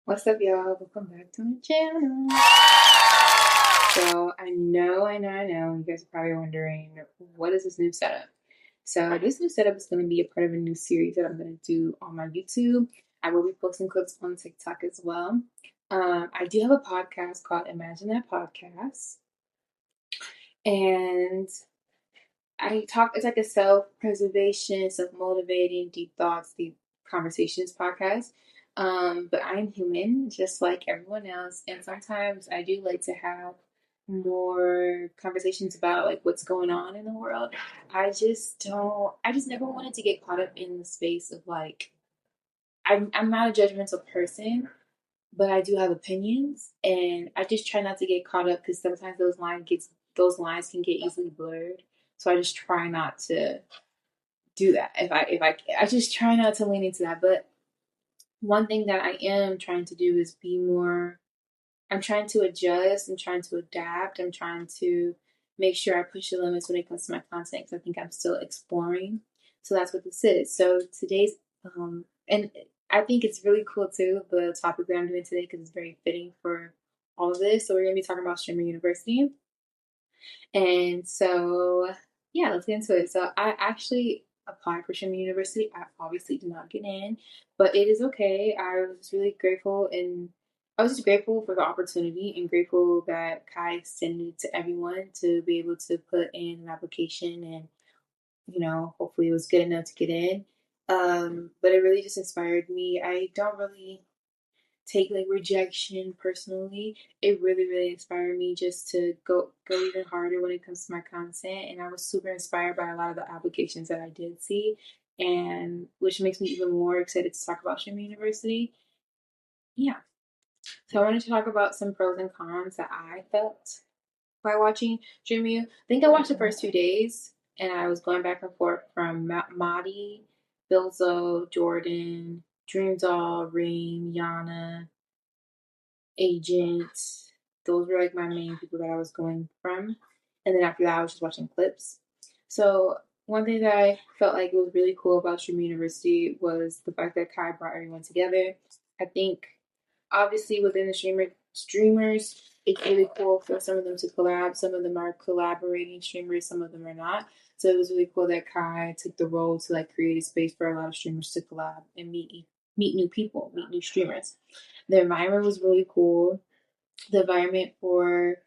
What's up, y'all? Welcome back to my channel. So I know. You guys are probably wondering, what is this new setup? So this new setup is going to be a part of a new series that I'm going to do on my YouTube. I will be posting clips on TikTok as well. I do have a podcast called Imagine That Podcast, and I talk. It's like a self-preservation, self-motivating, deep thoughts, deep conversations podcast. But I'm human, just like everyone else, and sometimes I do like to have more conversations about like what's going on in the world. I just don't. I just never wanted to get caught up in the space of like. I'm not a judgmental person, but I do have opinions, and I just try not to get caught up because sometimes those lines can get easily blurred. So I just try not to do that. I just try not to lean into that. But one thing that I am trying to do is be more. I'm trying to adjust. I'm trying to adapt. I'm trying to make sure I push the limits when it comes to my content because I think I'm still exploring. So that's what this is. So today's and I think it's really cool too the topic that I'm doing today because it's very fitting for all of this. So we're gonna be talking about Streamer University, and so yeah, let's get into it. So I actually applied for Streamer University. I obviously did not get in, but it is okay. I was really grateful and I was just grateful for the opportunity and grateful that Kai extended it to everyone to be able to put in an application and hopefully it was good enough to get in. But it really just inspired me. I don't really take like rejection personally. It really inspired me just to go even harder when it comes to my content. And I was super inspired by a lot of the applications that I did see, and which makes me even more excited to talk about Stream University. Yeah. So I wanted to talk about some pros and cons that I felt by watching Dream. I think I watched the first 2 days, and I was going back and forth from Madi, Bilzo, Jordan, Dream Doll, Reem, Yana, Agent. Those were like my main people that I was going from. And then after that, I was just watching clips. So one thing that I felt like it was really cool about Stream University was the fact that Kai brought everyone together. I think obviously within the streamers, it's really cool for some of them to collab. Some of them are collaborating streamers, some of them are not. So it was really cool that Kai took the role to like create a space for a lot of streamers to collab and meet new people, meet new streamers. The environment was really cool. The environment for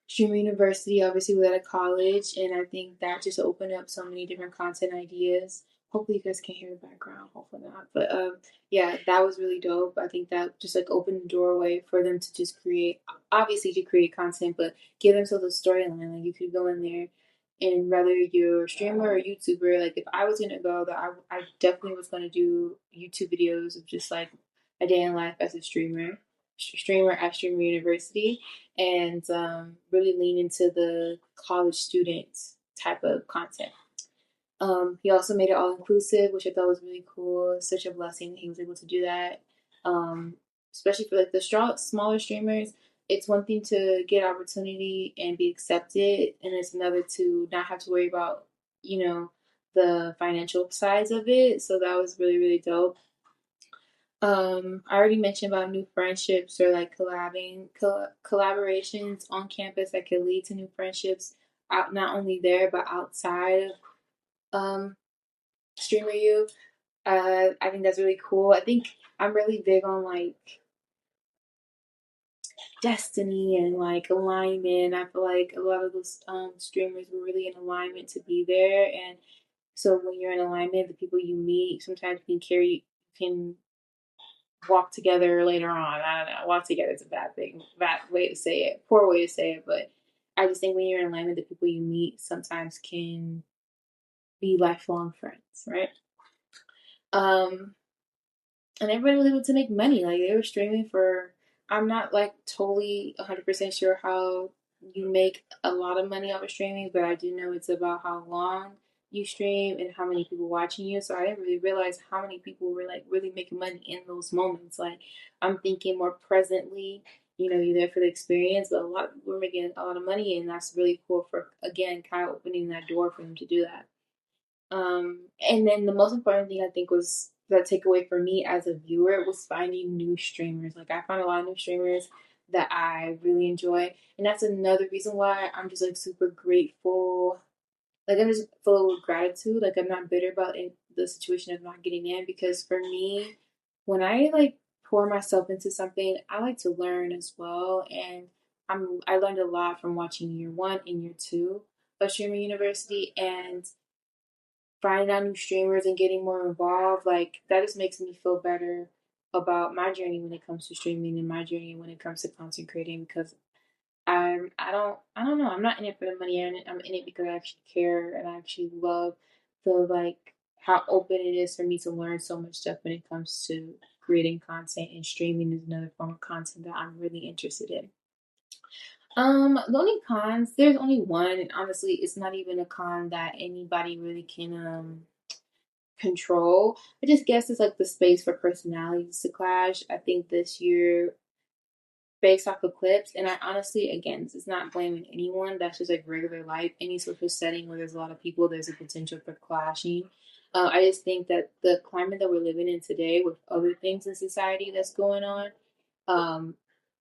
Streamer University, obviously, we at a college, and I think that just opened up so many different content ideas. Hopefully, you guys can hear the background. Hopefully not, but yeah, that was really dope. I think that just like opened the doorway for them to just create, obviously, to create content, but give themselves a storyline. Like you could go in there, and whether you're a streamer or YouTuber, like if I was gonna go, that I definitely was gonna do YouTube videos of just like a day in life as a streamer at Streamer University, and really lean into the college student type of content. He also made it all inclusive, which I thought was really cool. Such a blessing that he was able to do that. Um, Especially for like the smaller streamers, it's one thing to get opportunity and be accepted, and it's another to not have to worry about the financial sides of it. So that was really dope. I already mentioned about new friendships or like collaborations on campus that could lead to new friendships out not only there but outside of Streamer U. I think that's really cool. I think I'm really big on like destiny and like alignment. I feel like a lot of those streamers were really in alignment to be there, and so when you're in alignment, the people you meet sometimes can walk together later on. I don't know. Walk together is a bad thing, bad way to say it, poor way to say it. But I just think when you're in alignment, the people you meet sometimes can be lifelong friends, right? Um, and everybody was able to make money. Like they were streaming for. I'm not like totally 100% sure how you make a lot of money off of streaming, but I do know it's about how long you stream and how many people watching you. So I didn't really realize how many people were like really making money in those moments. Like I'm thinking more presently, you're there for the experience, but a lot of people were making a lot of money, and that's really cool for again kind of opening that door for them to do that. And then the most important thing I think was the takeaway for me as a viewer was finding new streamers. Like I found a lot of new streamers that I really enjoy, and that's another reason why I'm just like super grateful. Like I'm just full of gratitude. Like I'm not bitter about the situation of not getting in, because for me, when I like pour myself into something, I like to learn as well. And I learned a lot from watching year one and year two of Streamer University, and finding out new streamers and getting more involved. Like that just makes me feel better about my journey when it comes to streaming and my journey when it comes to content creating, because I don't know. I'm not in it for the money. I'm in it because I actually care and I actually love the like how open it is for me to learn so much stuff when it comes to creating content, and streaming is another form of content that I'm really interested in. The only cons, there's only one, and honestly, it's not even a con that anybody really can control. I just guess it's like the space for personalities to clash. I think this year, based off of clips, and I honestly, again, it's not blaming anyone. That's just like regular life. Any social setting where there's a lot of people, there's a potential for clashing. I just think that the climate that we're living in today, with other things in society that's going on, um,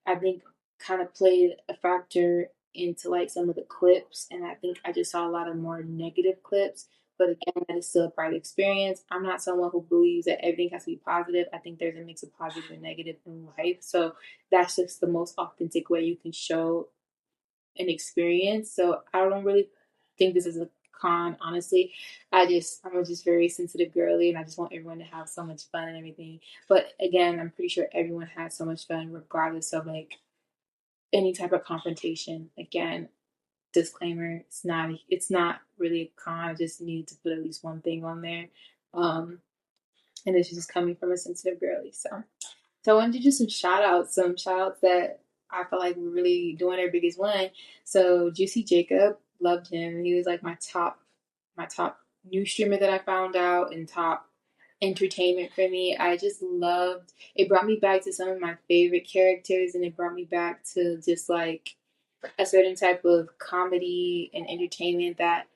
I think kind of played a factor into like some of the clips. And I think I just saw a lot of more negative clips. But again, that is still a private experience. I'm not someone who believes that everything has to be positive. I think there's a mix of positive and negative in life. So that's just the most authentic way you can show an experience. So I don't really think this is a con, honestly. I'm a just very sensitive girly, and I just want everyone to have so much fun and everything. But again, I'm pretty sure everyone has so much fun regardless of like any type of confrontation. Again, disclaimer, it's not really a con. I just need to put at least one thing on there. Um and it's just coming from a sensitive girly. So I wanted to do some shout outs that I felt like were really doing their biggest one. So Juicy Jacob, loved him. He was like my top new streamer that I found out, and top entertainment for me. I just loved it, brought me back to some of my favorite characters, and it brought me back to just like a certain type of comedy and entertainment that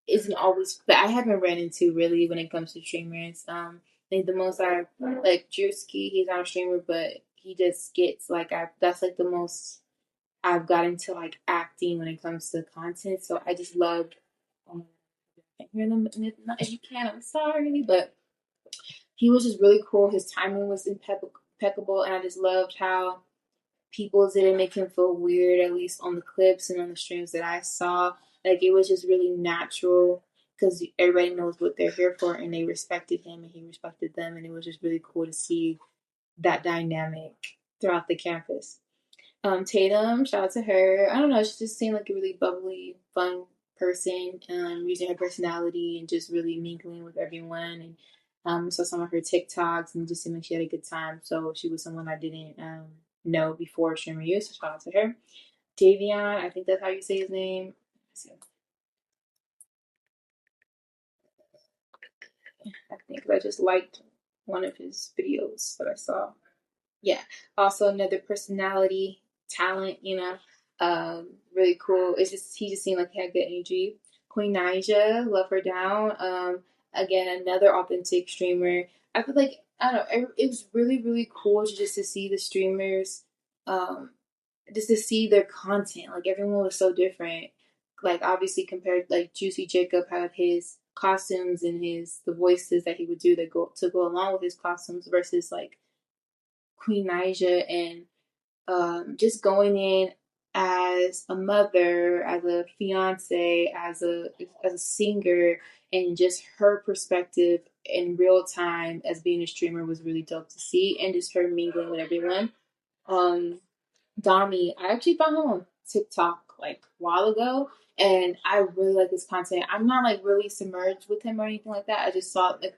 isn't always that I haven't ran into really when it comes to streamers. I think the most I like Drewski, he's not a streamer, but he just gets like I that's like the most I've gotten to like acting when it comes to content. So I just loved I can't hear them if you can, I'm sorry, but he was just really cool. His timing was impeccable, and I just loved how people didn't make him feel weird, at least on the clips and on the streams that I saw. Like it was just really natural, because everybody knows what they're here for, and they respected him and he respected them, and it was just really cool to see that dynamic throughout the campus. Tatum, shout out to her. I don't know, she just seemed like a really bubbly, fun person, using her personality and just really mingling with everyone. And saw some of her TikToks and just seemed like she had a good time. So she was someone I didn't know before Streamer U, so shout out to her. Davion, I think that's how you say his name. I think I just liked one of his videos that I saw. Yeah. Also another personality, talent, really cool. It's just he just seemed like he had good energy. Queen Naija, love her down. Again, another authentic streamer. I feel like I don't know. It was really really cool just to see the streamers, um, just to see their content. Like everyone was so different. Like obviously compared, like Juicy Jacob had his costumes and his the voices that he would do that go along with his costumes, versus like Queen Naija, and just going in as a mother, as a fiance, as a singer, and just her perspective in real time as being a streamer was really dope to see, and just her mingling with everyone. Um, Dami, I actually found him on TikTok like a while ago, and I really like his content. I'm not like really submerged with him or anything like that. I just saw like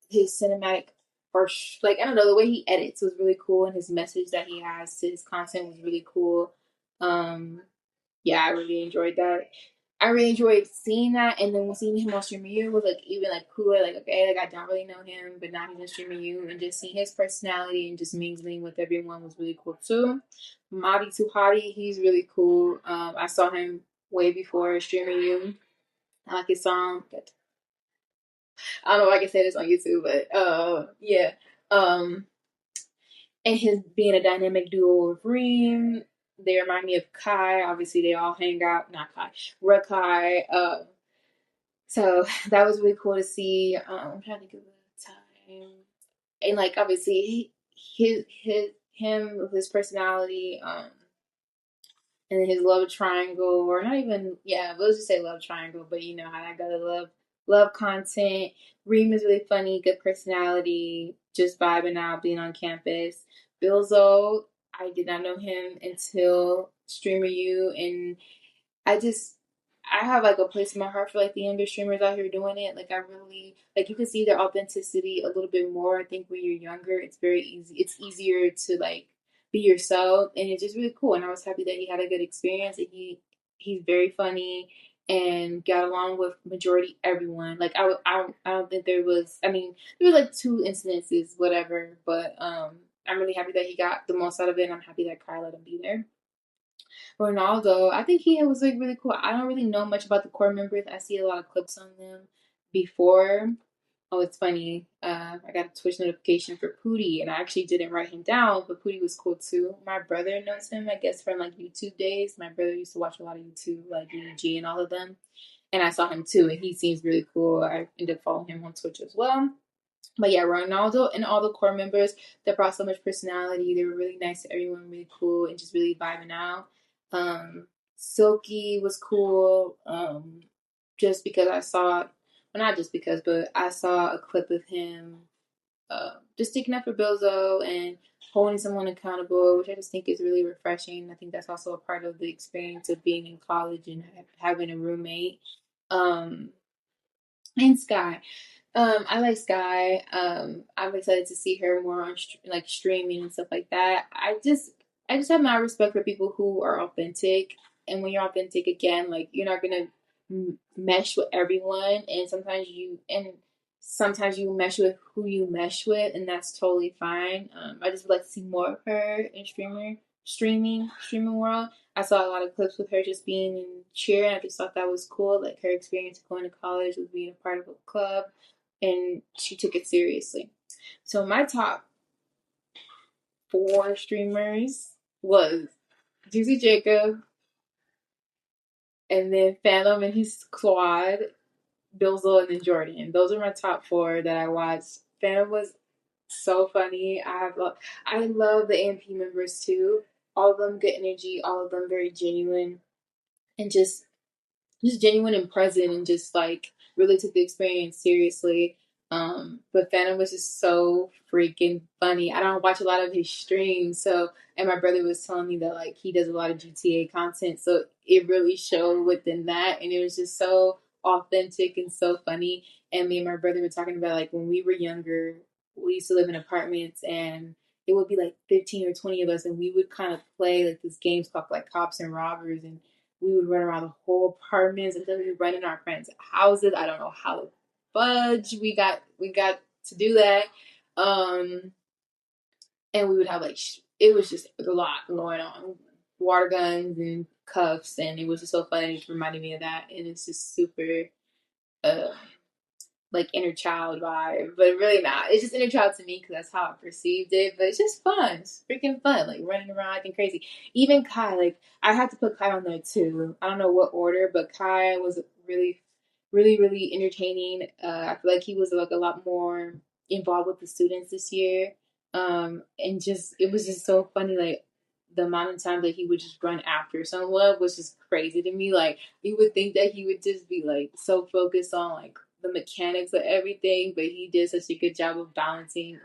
his cinematic, or like I don't know, the way he edits was really cool, and his message that he has to his content was really cool. Um, yeah, I really enjoyed that. I really enjoyed seeing that, and then seeing him on Streamer U was like even like cooler. Like okay, like I don't really know him, but now he's on Streamer U, and just seeing his personality and just mingling with everyone was really cool too. Mavi Tuhati, he's really cool. I saw him way before Streamer U. I like his song. I don't know if I can say this on YouTube, but yeah. Um, and his being a dynamic duo with Reem, they remind me of Kai. Obviously, they all hang out. Not Kai, Rakai. So that was really cool to see. I'm trying to think of the time, and like obviously him with his personality, and his love triangle, or not even, yeah, let's just say love triangle, but you know how I gotta love content. Reem is really funny, good personality, just vibing out, being on campus. Bilzo, I did not know him until Streamer U, and I just I have like a place in my heart for like the younger streamers out here doing it. Like I really like you can see their authenticity a little bit more. I think when you're younger, it's very easy. It's easier to like be yourself, and it's just really cool. And I was happy that he had a good experience. And he's very funny and got along with majority everyone. Like I don't think there was. I mean, there was like two incidences, whatever. But I'm really happy that he got the most out of it. And I'm happy that Kai let him be there. Ronaldo, I think he was like really cool. I don't really know much about the core members. I see a lot of clips on them before. Oh, it's funny. I got a Twitch notification for Pootie, and I actually didn't write him down, but Pootie was cool too. My brother knows him, I guess, from like YouTube days. My brother used to watch a lot of YouTube, like UG and all of them, and I saw him too, and he seems really cool. I ended up following him on Twitch as well. But yeah, Ronaldo and all the core members that brought so much personality. They were really nice to everyone, really cool, and just really vibing out. Silky was cool. Just because I saw, well, not just because, but I saw a clip of him just sticking up for Bilzo and holding someone accountable, which I just think is really refreshing. I think that's also a part of the experience of being in college and having a roommate. Um, and Sky. I like Sky. I'm excited to see her more on like streaming and stuff like that. I just have my respect for people who are authentic. And when you're authentic, again, like you're not gonna mesh with everyone, and sometimes you mesh with who you mesh with, and that's totally fine. I just would like to see more of her in streaming world. I saw a lot of clips with her just being in cheer, and I just thought that was cool. Like her experience going to college with being a part of a club, and she took it seriously. So my top four streamers was Juicy Jacob, and then Phantom and his squad, Bilzo, and then Jordan. Those are my top four that I watched. Phantom was so funny. I love the AMP members too. All of them good energy. All of them very genuine, and just genuine and present, and just like really took the experience seriously. But Phantom was just so freaking funny. I don't watch a lot of his streams, so and my brother was telling me that like he does a lot of GTA content, so it really showed within that, and it was just so authentic and so funny. And me and my brother were talking about like when we were younger, we used to live in apartments, and it would be like 15 or 20 of us, and we would kind of play like this games called like cops and robbers, and we would run around the whole apartments until we would run in our friends' houses. I don't know how the fudge we got to do that. Um, and we would have like it was just a lot going on, water guns and cuffs, and it was just so funny. It reminded me of that, and it's just super uh, like inner child vibe, but really not. It's just inner child to me because that's how I perceived it. But it's just fun. It's freaking fun, like running around acting crazy. Even Kai, like I had to put Kai on there too. I don't know what order, but Kai was really, really, really entertaining. I feel like he was like a lot more involved with the students this year, and just it was just so funny, like. The amount of time that he would just run after someone was just crazy to me. Like you would think that he would just be like so focused on like the mechanics of everything, but he did such a good job of balancing,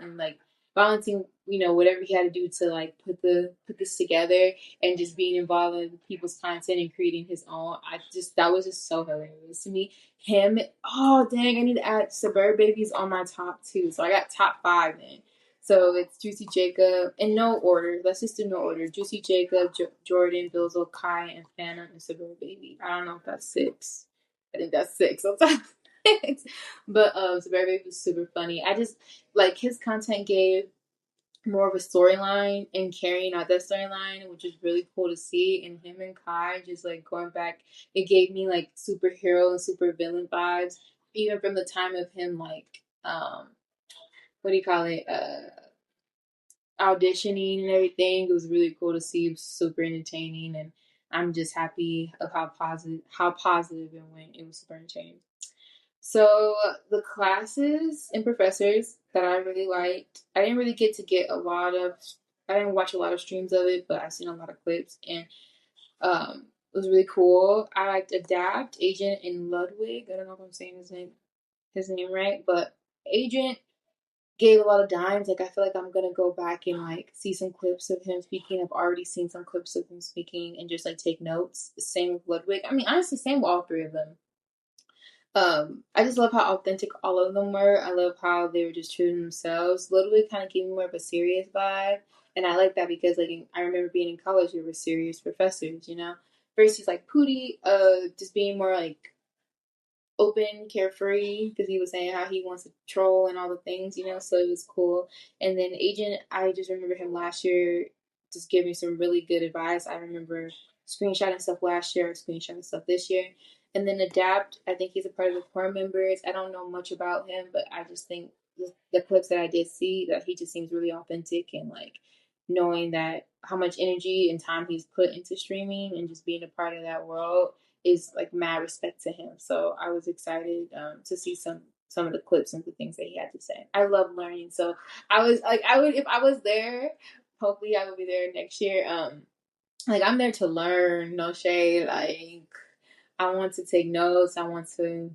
you know, whatever he had to do to like put this together and just being involved in people's content and creating his own. That was just so hilarious to me. Him, oh dang, I need to add Suburb Babies on my top two. So I got top five then. So it's Juicy Jacob in no order. Let's just do no order. Juicy Jacob, Jordan, Bilzo, Kai, and Phantom, and Suburb Baby. I don't know if that's six. I think that's six. Sometimes. But Suburb Baby was super funny. I just like his content gave more of a storyline and carrying out that storyline, which is really cool to see. And him and Kai just like going back, it gave me like superhero and super villain vibes. even from the time of him, like, what do you call it? Auditioning and everything. It was really cool to see. It was super entertaining, and I'm just happy of how positive it went. It was super entertaining. So the classes and professors that I really liked, I didn't really get a lot of. I didn't watch a lot of streams of it, but I've seen a lot of clips, and it was really cool. I liked Adapt, Agent, and Ludwig. I don't know if I'm saying his name right, but Agent gave a lot of dimes. Like, I feel like I'm gonna go back and like see some clips of him speaking. I've already seen some clips of him speaking and just like take notes. Same with Ludwig. I mean, honestly, same with all three of them. I just love how authentic all of them were. I love how they were just true to themselves. Ludwig kind of gave me more of a serious vibe, and I like that because like I remember being in college, there were serious professors, versus like Pootie, just being more like open, carefree, because he was saying how he wants to troll and all the things, so it was cool. And then Agent, I just remember him last year just giving some really good advice. I remember screenshotting stuff last year, screenshotting stuff this year. And then Adapt, I think he's a part of the core members. I don't know much about him, but I just think the clips that I did see, that he just seems really authentic, and like knowing that how much energy and time he's put into streaming and just being a part of that world is like mad respect to him. So I was excited to see some of the clips and the things that he had to say. I love learning, so I was like, I would, if I was there. Hopefully, I will be there next year. Like, I'm there to learn, no shade. Like, I want to take notes. I want to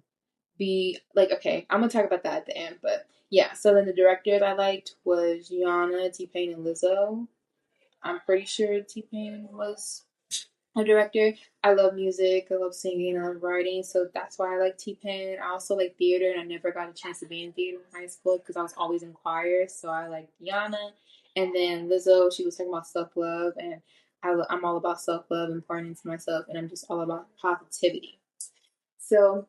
be like, okay, I'm gonna talk about that at the end, but yeah. So then the directors I liked was Gianna, T Pain, and Lizzo. I'm pretty sure T Pain was a director. I love music. I love singing. I love writing. So that's why I like T Pain. I also like theater, and I never got a chance to be in theater in high school because I was always in choir. So I like Yana. And then Lizzo, she was talking about self love, and I'm all about self love and pouring into myself, and I'm just all about positivity. So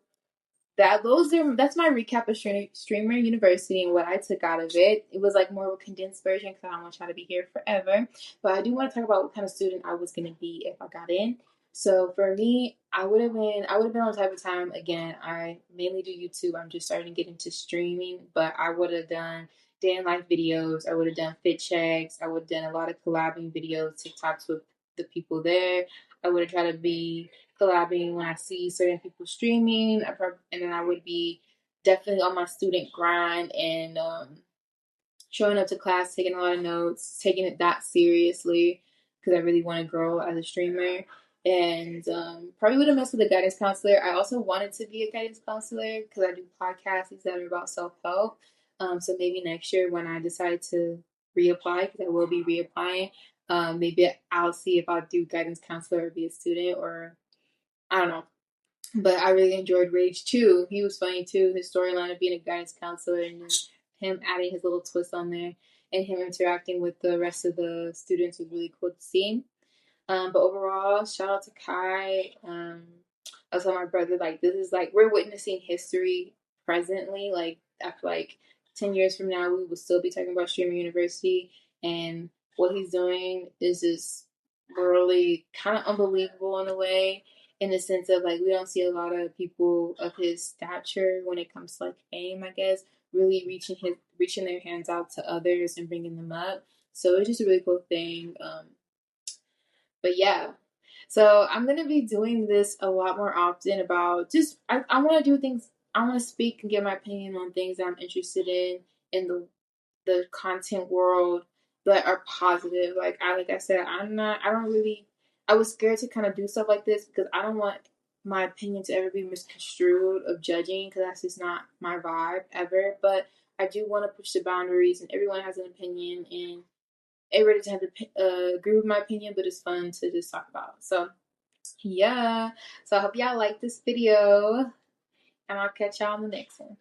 that's my recap of Streamer University and what I took out of it. It was like more of a condensed version because I don't want y'all to be here forever. But I do want to talk about what kind of student I was gonna be if I got in. So for me, I would have been on type of time again. I mainly do YouTube. I'm just starting to get into streaming, but I would have done day in life videos. I would have done fit checks. I would have done a lot of collabing videos, TikToks with the people there. I would have tried to be collabing when I see certain people streaming. And then I would be definitely on my student grind and showing up to class, taking a lot of notes, taking it that seriously because I really want to grow as a streamer. And probably would have messed with a guidance counselor. I also wanted to be a guidance counselor because I do podcasts that are about self help. So maybe next year when I decide to reapply, because I will be reapplying, maybe I'll see if I'll do guidance counselor or be a student, or I don't know. But I really enjoyed Rage too. He was funny too. His storyline of being a guidance counselor and him adding his little twist on there and him interacting with the rest of the students was really cool to see. But overall, shout out to Kai. I was telling my brother, like, this is like, we're witnessing history presently. Like, after like 10 years from now, we will still be talking about Streamer University. And what he's doing is just really kind of unbelievable in a way, in the sense of like, we don't see a lot of people of his stature when it comes to like fame, I guess, really reaching their hands out to others and bringing them up. So it's just a really cool thing. But yeah, so I'm gonna be doing this a lot more often about just I want to do things. I want to speak and give my opinion on things that I'm interested in the content world that are positive. Like I said, I don't really. I was scared to kind of do stuff like this because I don't want my opinion to ever be misconstrued of judging, because that's just not my vibe ever. But I do want to push the boundaries, and everyone has an opinion, and everybody doesn't have to agree with my opinion, but it's fun to just talk about. So yeah, so I hope y'all like this video, and I'll catch y'all on the next one.